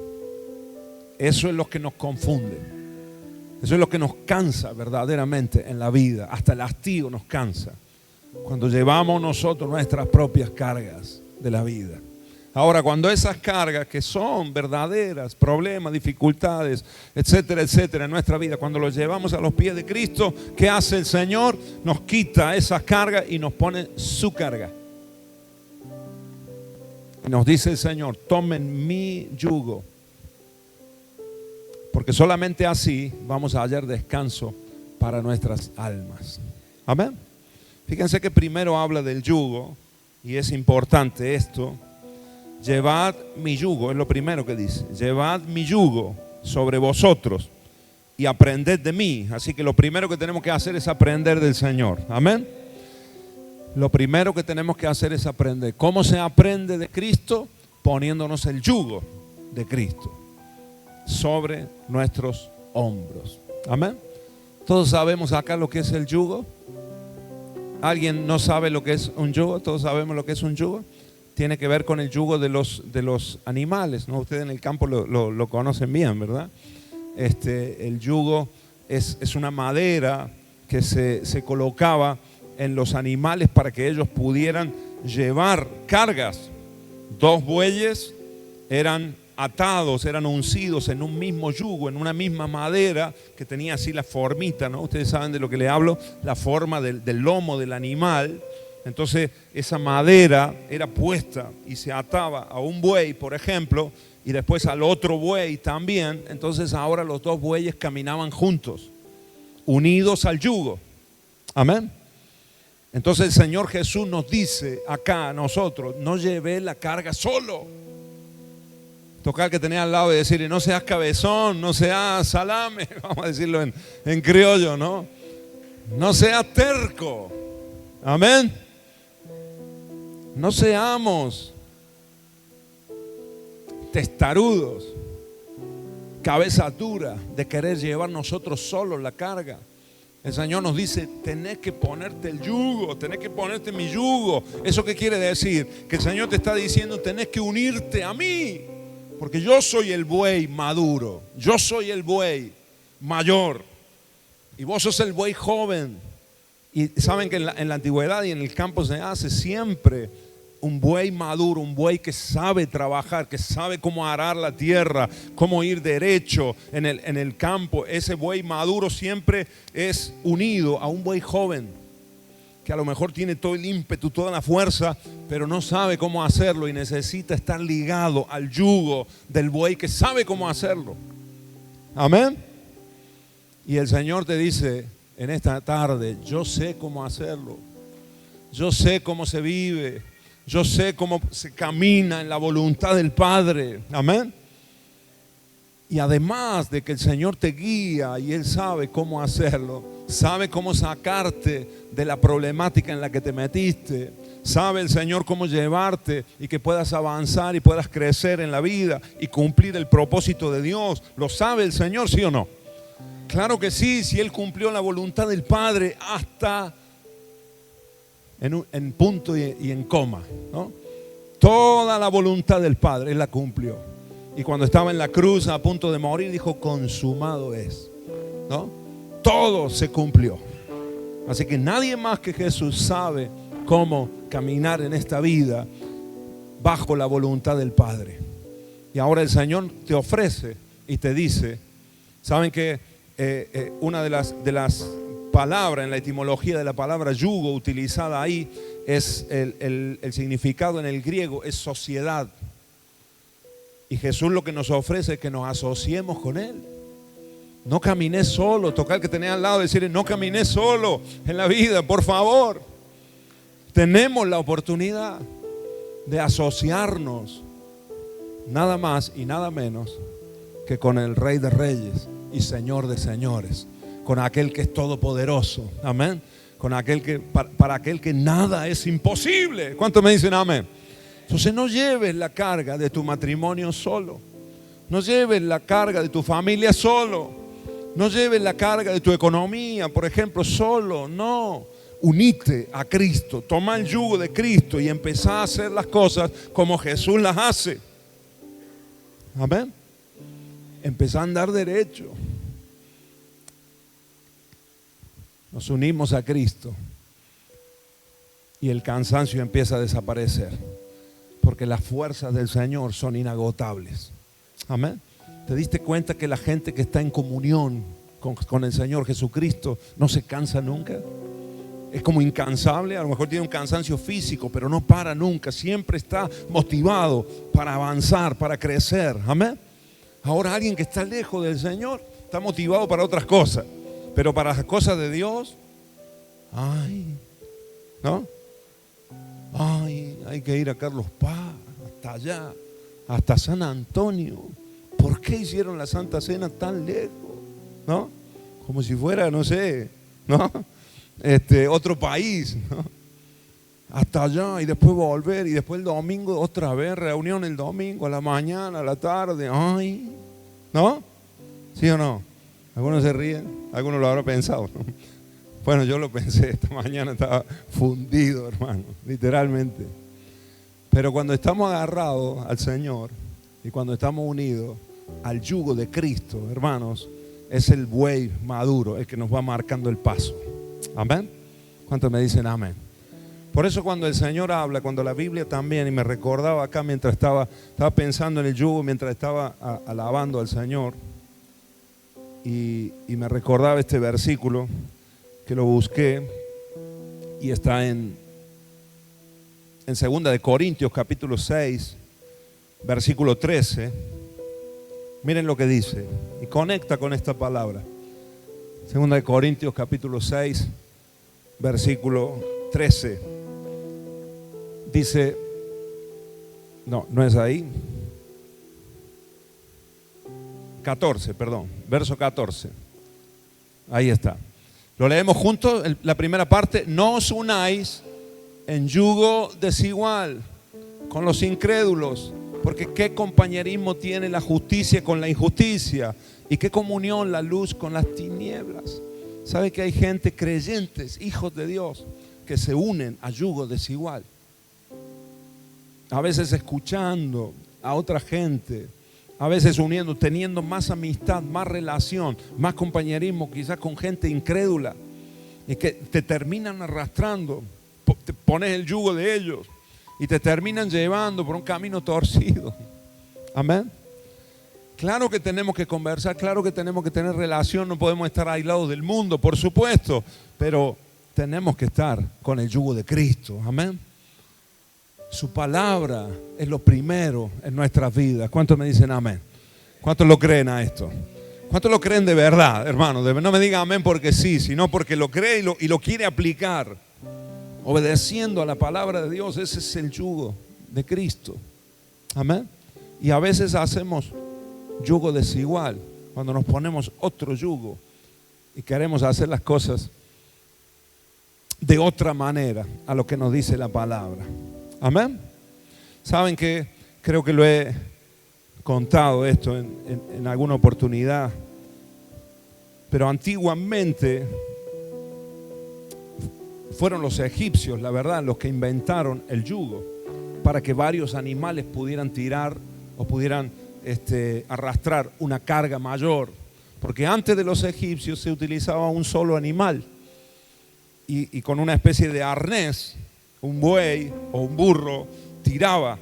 Eso es lo que nos confunde. Eso es lo que nos cansa verdaderamente en la vida. Hasta el hastío nos cansa cuando llevamos nosotros nuestras propias cargas de la vida. Ahora, cuando esas cargas que son verdaderas, problemas, dificultades, etcétera, etcétera, en nuestra vida, cuando los llevamos a los pies de Cristo, ¿qué hace el Señor? Nos quita esas cargas y nos pone su carga. Y nos dice el Señor, tomen mi yugo, porque solamente así vamos a hallar descanso para nuestras almas. Amén. Fíjense que primero habla del yugo, y es importante esto. Llevad mi yugo, es lo primero que dice. Llevad mi yugo sobre vosotros y aprended de mí. Así que lo primero que tenemos que hacer es aprender del Señor. Amén. Lo primero que tenemos que hacer es aprender. ¿Cómo se aprende de Cristo? Poniéndonos el yugo de Cristo sobre nuestros hombros. Amén. Todos sabemos acá lo que es el yugo. ¿Alguien no sabe lo que es un yugo? Todos sabemos lo que es un yugo. Tiene que ver con el yugo de los animales, ¿no? Ustedes en el campo lo conocen bien, ¿verdad? El yugo es una madera que se colocaba en los animales para que ellos pudieran llevar cargas. 2 bueyes eran atados, eran uncidos en un mismo yugo, en una misma madera que tenía así la formita, ¿no? Ustedes saben de lo que le hablo, la forma del lomo del animal. Entonces esa madera era puesta y se ataba a un buey, por ejemplo, y después al otro buey también. Entonces ahora los 2 bueyes caminaban juntos, unidos al yugo. Amén. Entonces el Señor Jesús nos dice acá a nosotros, no llevé la carga solo. Tocar que tenía al lado y decirle, no seas cabezón, no seas salame, vamos a decirlo en criollo, ¿no? No seas terco. Amén. No seamos testarudos, cabeza dura de querer llevar nosotros solos la carga. El Señor nos dice, tenés que ponerte el yugo, tenés que ponerte mi yugo. ¿Eso qué quiere decir? Que el Señor te está diciendo, tenés que unirte a mí, porque yo soy el buey maduro, yo soy el buey mayor y vos sos el buey joven. Y saben que en la antigüedad y en el campo se hace siempre un buey maduro, un buey que sabe trabajar, que sabe cómo arar la tierra, cómo ir derecho en el campo. Ese buey maduro siempre es unido a un buey joven que a lo mejor tiene todo el ímpetu, toda la fuerza, pero no sabe cómo hacerlo y necesita estar ligado al yugo del buey que sabe cómo hacerlo. Amén. Y el Señor te dice en esta tarde, yo sé cómo hacerlo, yo sé cómo se vive, yo sé cómo se camina en la voluntad del Padre. Amén. Y además de que el Señor te guía y Él sabe cómo hacerlo, sabe cómo sacarte de la problemática en la que te metiste, sabe el Señor cómo llevarte y que puedas avanzar y puedas crecer en la vida y cumplir el propósito de Dios. ¿Lo sabe el Señor, sí o no? Claro que sí, si Él cumplió la voluntad del Padre hasta en punto y en coma, ¿no? Toda la voluntad del Padre Él la cumplió. Y cuando estaba en la cruz a punto de morir dijo, consumado es, ¿no? Todo se cumplió. Así que nadie más que Jesús sabe cómo caminar en esta vida bajo la voluntad del Padre. Y ahora el Señor te ofrece y te dice, ¿saben que una de las palabras en la etimología de la palabra yugo utilizada ahí es el significado en el griego es sociedad? Y Jesús lo que nos ofrece es que nos asociemos con Él. No camines solo. Tocar que tenés al lado y decirle, no camines solo en la vida, por favor. Tenemos la oportunidad de asociarnos nada más y nada menos que con el Rey de Reyes y Señor de Señores, con aquel que es todopoderoso. Amén. Con aquel que para aquel que nada es imposible. ¿Cuántos me dicen amén? Entonces no lleves la carga de tu matrimonio solo. No lleves la carga de tu familia solo. No lleves la carga de tu economía, por ejemplo, solo. No. Unite a Cristo. Toma el yugo de Cristo y empezá a hacer las cosas como Jesús las hace. Amén. Empezá a andar derecho. Nos unimos a Cristo y el cansancio empieza a desaparecer, porque las fuerzas del Señor son inagotables. Amén. ¿Te diste cuenta que la gente que está en comunión con el Señor Jesucristo no se cansa nunca? Es como incansable. A lo mejor tiene un cansancio físico, pero no para nunca. Siempre está motivado para avanzar, para crecer. Amén. Ahora alguien que está lejos del Señor está motivado para otras cosas, pero para las cosas de Dios, ¿no? Hay que ir a Carlos Paz, hasta allá, hasta San Antonio. ¿Por qué hicieron la Santa Cena tan lejos? ¿No? Como si fuera, no sé, ¿no? Otro país, ¿no? Hasta allá y después volver y después el domingo otra vez, reunión el domingo, a la mañana, a la tarde. ¿No? ¿Sí o no? Algunos se ríen, algunos lo habrán pensado, ¿no? Bueno, yo lo pensé, esta mañana estaba fundido, hermano, literalmente. Pero cuando estamos agarrados al Señor y cuando estamos unidos al yugo de Cristo, hermanos, es el buey maduro el que nos va marcando el paso. Amén. ¿Cuántos me dicen amén? Por eso cuando el Señor habla, cuando la Biblia también, y me recordaba acá mientras estaba pensando en el yugo, mientras estaba alabando al Señor, y me recordaba este versículo que lo busqué y está en 2 de Corintios capítulo 6, versículo 13. Miren lo que dice y conecta con esta palabra. 2 de Corintios capítulo 6, versículo 13. Dice, no es ahí. 14, perdón, verso 14. Ahí está. Lo leemos juntos, la primera parte. No os unáis en yugo desigual con los incrédulos, porque qué compañerismo tiene la justicia con la injusticia, y qué comunión la luz con las tinieblas. ¿Sabe que hay gente, creyentes, hijos de Dios, que se unen a yugo desigual? A veces escuchando a otra gente, a veces uniendo, teniendo más amistad, más relación, más compañerismo quizás con gente incrédula, y que te terminan arrastrando. Te pones el yugo de ellos y te terminan llevando por un camino torcido. Amén. Claro que tenemos que conversar, claro que tenemos que tener relación, no podemos estar aislados del mundo, por supuesto, pero tenemos que estar con el yugo de Cristo. Amén. Su palabra es lo primero en nuestras vidas. ¿Cuántos me dicen amén? ¿Cuántos lo creen a esto? ¿Cuántos lo creen de verdad, hermano? No me digan amén porque sí, sino porque lo cree y lo quiere aplicar. Obedeciendo a la palabra de Dios. Ese es el yugo de Cristo. Amén. Y a veces hacemos yugo desigual cuando nos ponemos otro yugo y queremos hacer las cosas de otra manera a lo que nos dice la palabra. Amén. Saben que creo que lo he contado esto en alguna oportunidad, pero antiguamente fueron los egipcios, la verdad, los que inventaron el yugo para que varios animales pudieran tirar o pudieran arrastrar una carga mayor, porque antes de los egipcios se utilizaba un solo animal y con una especie de arnés, un buey o un burro tiraba.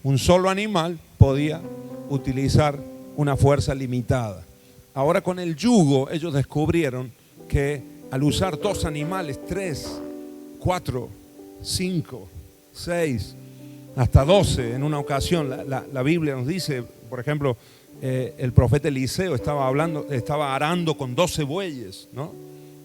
Un solo animal podía utilizar una fuerza limitada. Ahora con el yugo ellos descubrieron que al usar 2 animales, 3, 4, 5, 6, hasta 12 en una ocasión, la Biblia nos dice, por ejemplo, el profeta Eliseo estaba arando con 12 bueyes, ¿no?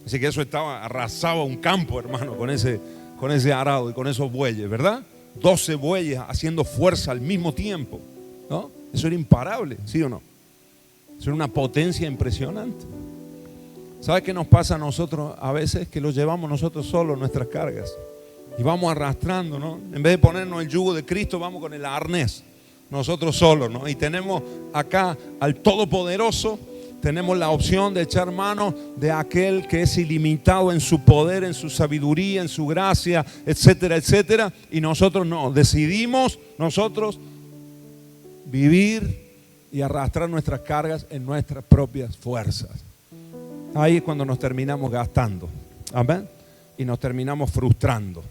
Así que eso arrasaba un campo, hermano, con ese arado y con esos bueyes, ¿verdad? 12 bueyes haciendo fuerza al mismo tiempo, ¿no? Eso era imparable, ¿sí o no? Eso era una potencia impresionante. ¿Sabe qué nos pasa a nosotros a veces? Que lo llevamos nosotros solos nuestras cargas y vamos arrastrando, ¿no? En vez de ponernos el yugo de Cristo, vamos con el arnés, nosotros solos, ¿no? Y tenemos acá al Todopoderoso, tenemos la opción de echar mano de aquel que es ilimitado en su poder, en su sabiduría, en su gracia, etcétera, etcétera. Y nosotros no, decidimos nosotros vivir y arrastrar nuestras cargas en nuestras propias fuerzas. Ahí es cuando nos terminamos gastando, amén, y nos terminamos frustrando.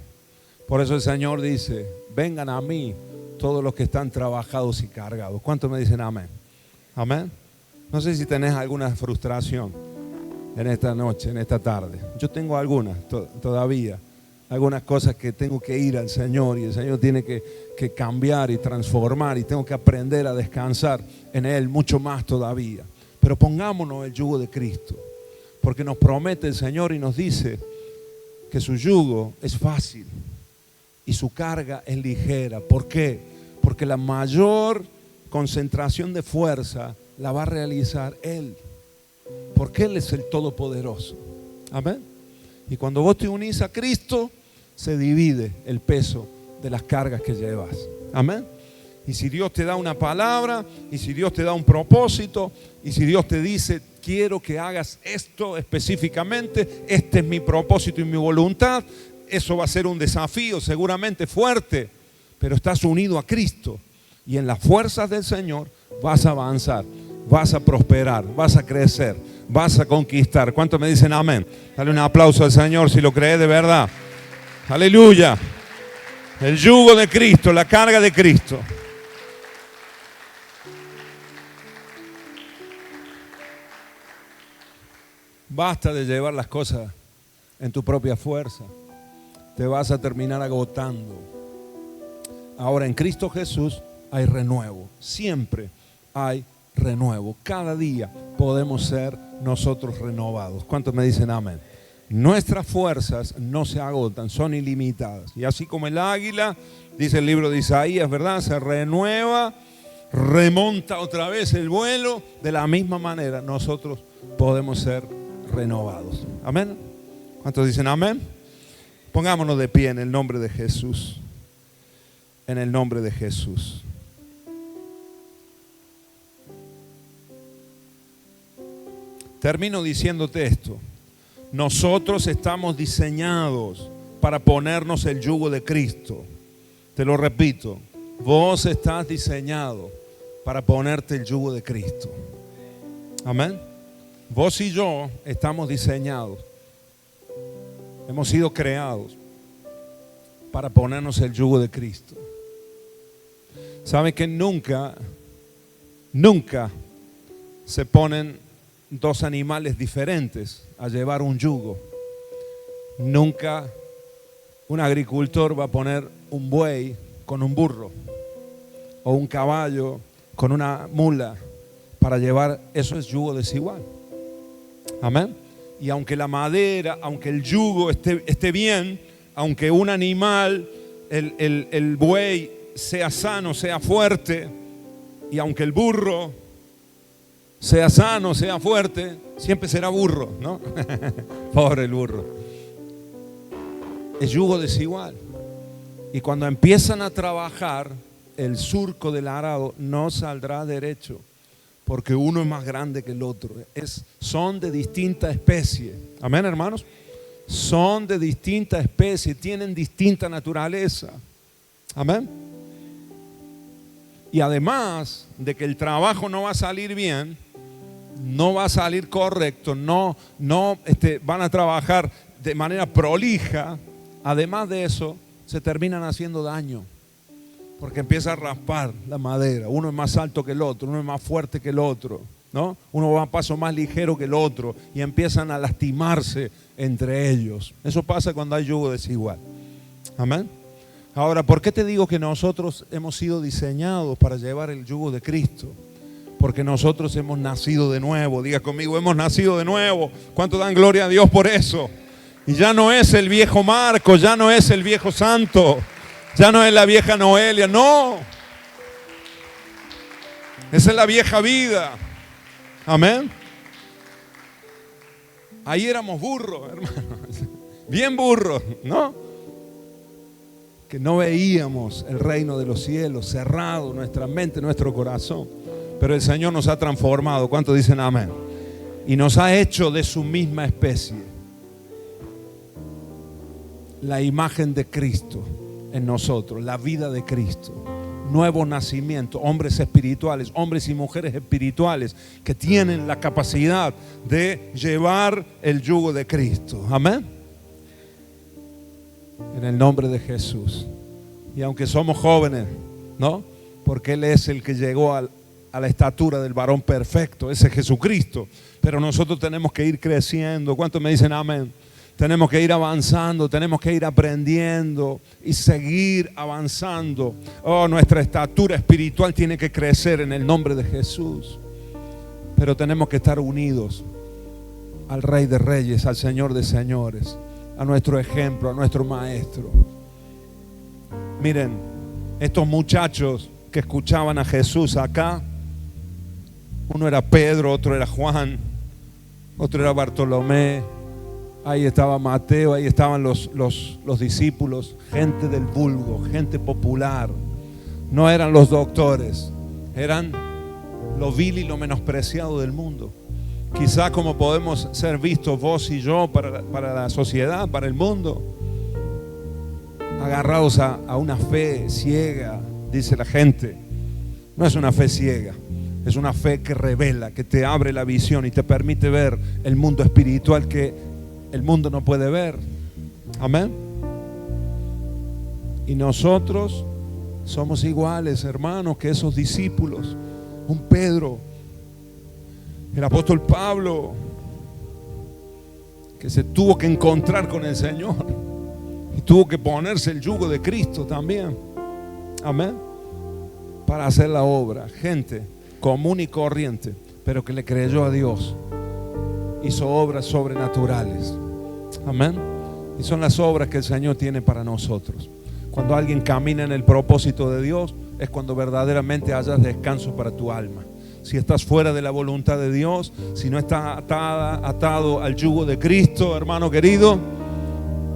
Por eso el Señor dice: vengan a mí todos los que están trabajados y cargados. ¿Cuántos me dicen amén? Amén. No sé si tenés alguna frustración en esta noche, en esta tarde. Yo tengo algunas todavía, algunas cosas que tengo que ir al Señor, y el Señor tiene que cambiar y transformar, y tengo que aprender a descansar en Él mucho más todavía. Pero pongámonos el yugo de Cristo, porque nos promete el Señor y nos dice que su yugo es fácil y su carga es ligera. ¿Por qué? Porque la mayor concentración de fuerza la va a realizar Él, porque Él es el Todopoderoso. Amén. Y cuando vos te unís a Cristo, se divide el peso de las cargas que llevas. Amén. Y si Dios te da una palabra, y si Dios te da un propósito, y si Dios te dice: quiero que hagas esto específicamente, este es mi propósito y mi voluntad, eso va a ser un desafío seguramente fuerte, pero estás unido a Cristo, y en las fuerzas del Señor vas a avanzar, vas a prosperar, vas a crecer, vas a conquistar. ¿Cuántos me dicen amén? Dale un aplauso al Señor si lo crees de verdad. Aleluya. El yugo de Cristo, la carga de Cristo. Basta de llevar las cosas en tu propia fuerza. Te vas a terminar agotando. Ahora en Cristo Jesús hay renuevo. Siempre hay renuevo. Cada día podemos ser nosotros renovados. ¿Cuántos me dicen amén? Nuestras fuerzas no se agotan, son ilimitadas. Y así como el águila, dice el libro de Isaías, ¿verdad? Se renueva, remonta otra vez el vuelo. De la misma manera nosotros podemos ser renovados. Amén. ¿Cuántos dicen amén? Pongámonos de pie en el nombre de Jesús. En el nombre de Jesús. Termino diciéndote esto. Nosotros estamos diseñados para ponernos el yugo de Cristo. Te lo repito. Vos estás diseñado para ponerte el yugo de Cristo. Amén. Vos y yo estamos diseñados. Hemos sido creados para ponernos el yugo de Cristo. ¿Sabe que nunca se ponen dos animales diferentes a llevar un yugo? Nunca un agricultor va a poner un buey con un burro o un caballo con una mula para llevar. Eso es yugo desigual. Amén. Y aunque la madera, aunque el yugo esté bien, aunque un animal, el buey sea sano, sea fuerte, y aunque el burro sea sano, sea fuerte, siempre será burro, ¿no? Pobre el burro. Es yugo desigual. Y cuando empiezan a trabajar, el surco del arado no saldrá derecho, porque uno es más grande que el otro. Son de distinta especie. Amén, hermanos. Son de distinta especie, tienen distinta naturaleza. Amén. Y además de que el trabajo no va a salir bien, no va a salir correcto, no van a trabajar de manera prolija. Además de eso, se terminan haciendo daño, porque empieza a raspar la madera. Uno es más alto que el otro, uno es más fuerte que el otro, ¿no? Uno va a paso más ligero que el otro y empiezan a lastimarse entre ellos. Eso pasa cuando hay yugo desigual. Amén. Ahora, ¿por qué te digo que nosotros hemos sido diseñados para llevar el yugo de Cristo? Porque nosotros hemos nacido de nuevo. Diga conmigo, hemos nacido de nuevo. ¿Cuánto dan gloria a Dios por eso? Y ya no es el viejo Marco, ya no es el viejo Santo, ya no es la vieja Noelia, no. Esa es la vieja vida. Amén. Ahí éramos burros, hermano. Bien burros, ¿no? que no veíamos el reino de los cielos, cerrado nuestra mente, nuestro corazón. Pero el Señor nos ha transformado. ¿Cuántos dicen amén? Y nos ha hecho de su misma especie, la imagen de Cristo en nosotros, la vida de Cristo, nuevo nacimiento, hombres espirituales, hombres y mujeres espirituales que tienen la capacidad de llevar el yugo de Cristo. Amén. En el nombre de Jesús. Y aunque somos jóvenes, ¿no? Porque Él es el que llegó a la estatura del varón perfecto, ese es Jesucristo. Pero nosotros tenemos que ir creciendo. ¿Cuántos me dicen amén? Tenemos que ir avanzando, tenemos que ir aprendiendo y seguir avanzando. Oh, nuestra estatura espiritual tiene que crecer en el nombre de Jesús. Pero tenemos que estar unidos al Rey de Reyes, al Señor de Señores, a nuestro ejemplo, a nuestro Maestro. Miren, estos muchachos que escuchaban a Jesús acá, uno era Pedro, otro era Juan, otro era Bartolomé, ahí estaba Mateo, ahí estaban los discípulos, gente del vulgo, gente popular. No eran los doctores, eran lo vil y lo menospreciado del mundo. Quizá como podemos ser vistos vos y yo para la sociedad, para el mundo, agarrados a una fe ciega, dice la gente. No es una fe ciega, es una fe que revela, que te abre la visión y te permite ver el mundo espiritual que el mundo no puede ver. Amén. Y nosotros somos iguales, hermanos, que esos discípulos. Un Pedro, el apóstol Pablo, que se tuvo que encontrar con el Señor y tuvo que ponerse el yugo de Cristo también. Amén. Para hacer la obra. Gente común y corriente, pero que le creyó a Dios. Hizo obras sobrenaturales. Amén. Y son las obras que el Señor tiene para nosotros. Cuando alguien camina en el propósito de Dios, es cuando verdaderamente hayas descanso para tu alma. Si estás fuera de la voluntad de Dios, si no estás atado al yugo de Cristo, hermano querido,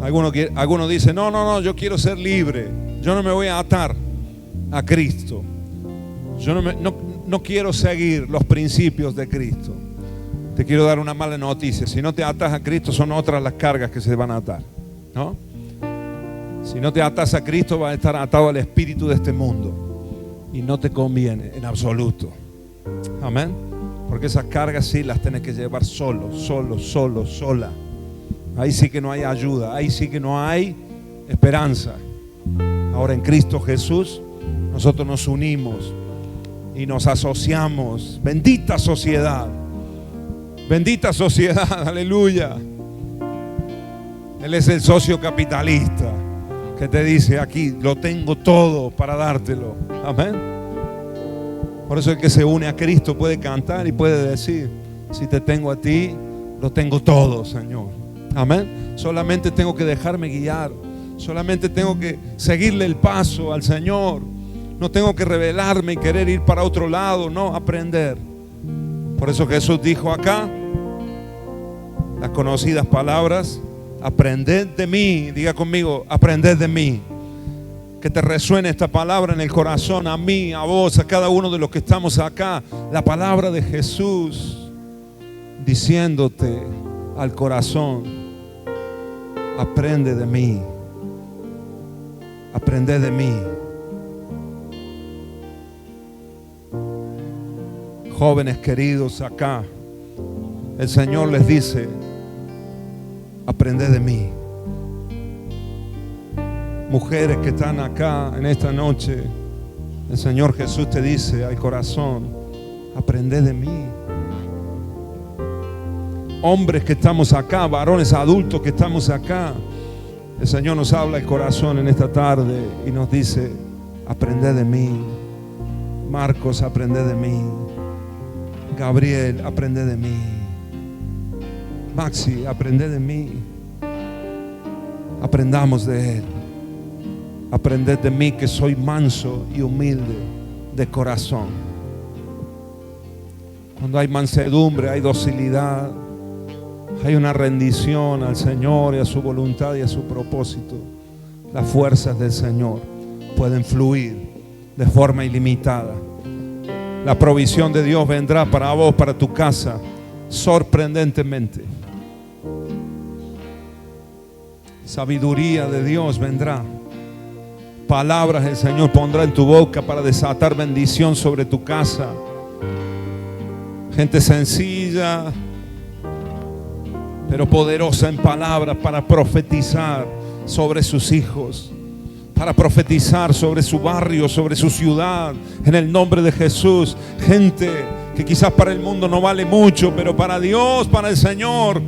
algunos dicen, no, yo quiero ser libre, yo no me voy a atar a Cristo, yo no quiero seguir los principios de Cristo. Te quiero dar una mala noticia: si no te atas a Cristo, son otras las cargas que se van a atar, ¿no? Si no te atas a Cristo, vas a estar atado al espíritu de este mundo y no te conviene en absoluto. Amén. Porque esas cargas sí las tenés que llevar sola. Ahí sí que no hay ayuda, ahí sí que no hay esperanza. Ahora en Cristo Jesús nosotros nos unimos y nos asociamos. Bendita sociedad, aleluya. Él es el socio capitalista que te dice: aquí lo tengo todo para dártelo. Amén. Por eso el que se une a Cristo puede cantar y puede decir: si te tengo a ti, lo tengo todo, Señor. Amén. Solamente tengo que dejarme guiar, solamente tengo que seguirle el paso al Señor. No tengo que rebelarme y querer ir para otro lado, no, aprender. Por eso Jesús dijo acá las conocidas palabras: aprended de mí. Diga conmigo: aprended de mí. Que te resuene esta palabra en el corazón, a mí, a vos, a cada uno de los que estamos acá. La palabra de Jesús diciéndote al corazón: aprende de mí, aprende de mí. Jóvenes queridos acá, el Señor les dice: aprende de mí. Mujeres que están acá en esta noche, el Señor Jesús te dice al corazón: aprende de mí. Hombres que estamos acá, varones adultos que estamos acá, el Señor nos habla al corazón en esta tarde y nos dice: aprende de mí. Marcos, aprende de mí. Gabriel, aprende de mí. Maxi, aprende de mí. Aprendamos de Él. Aprended de mí, que soy manso y humilde de corazón. Cuando hay mansedumbre, hay docilidad, hay una rendición al Señor y a su voluntad y a su propósito. las fuerzas del Señor pueden fluir de forma ilimitada. La provisión de Dios vendrá para vos, para tu casa, sorprendentemente. Sabiduría de Dios vendrá. Palabras el Señor pondrá en tu boca para desatar bendición sobre tu casa. Gente sencilla, pero poderosa en palabras para profetizar sobre sus hijos, para profetizar sobre su barrio, sobre su ciudad, en el nombre de Jesús. Gente que quizás para el mundo no vale mucho, pero para Dios, para el Señor,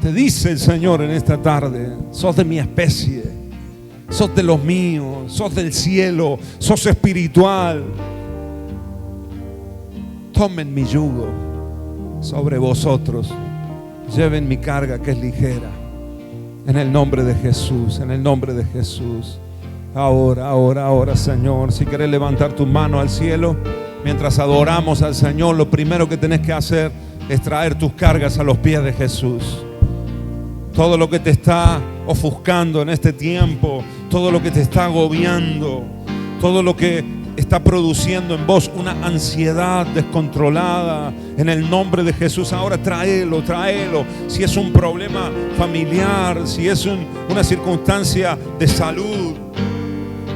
te dice el Señor en esta tarde: sos de mi especie, sos de los míos, sos del cielo, sos espiritual. Tomen mi yugo sobre vosotros, lleven mi carga que es ligera. En el nombre de Jesús, en el nombre de Jesús. Ahora, Señor, si querés levantar tu mano al cielo mientras adoramos al Señor, lo primero que tenés que hacer es traer tus cargas a los pies de Jesús. Todo lo que te está ofuscando en este tiempo, todo lo que te está agobiando, todo lo que está produciendo en vos una ansiedad descontrolada, en el nombre de Jesús, ahora tráelo. Si es un problema familiar, si es una circunstancia de salud,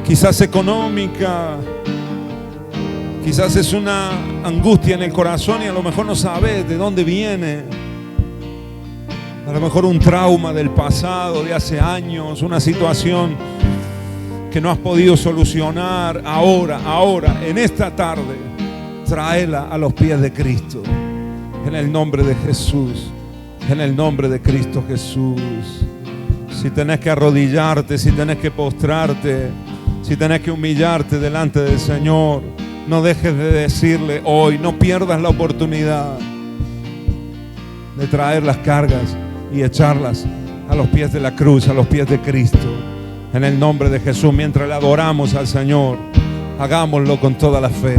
quizás económica, quizás es una angustia en el corazón y a lo mejor no sabes de dónde viene. A lo mejor un trauma del pasado, de hace años, una situación que no has podido solucionar. Ahora, en esta tarde, tráela a los pies de Cristo. En el nombre de Jesús. En el nombre de Cristo Jesús. Si tenés que arrodillarte, si tenés que postrarte, si tenés que humillarte delante del Señor, no dejes de decirle hoy, no pierdas la oportunidad de traer las cargas y echarlas a los pies de la cruz, a los pies de Cristo. En el nombre de Jesús, mientras le adoramos al Señor, hagámoslo con toda la fe.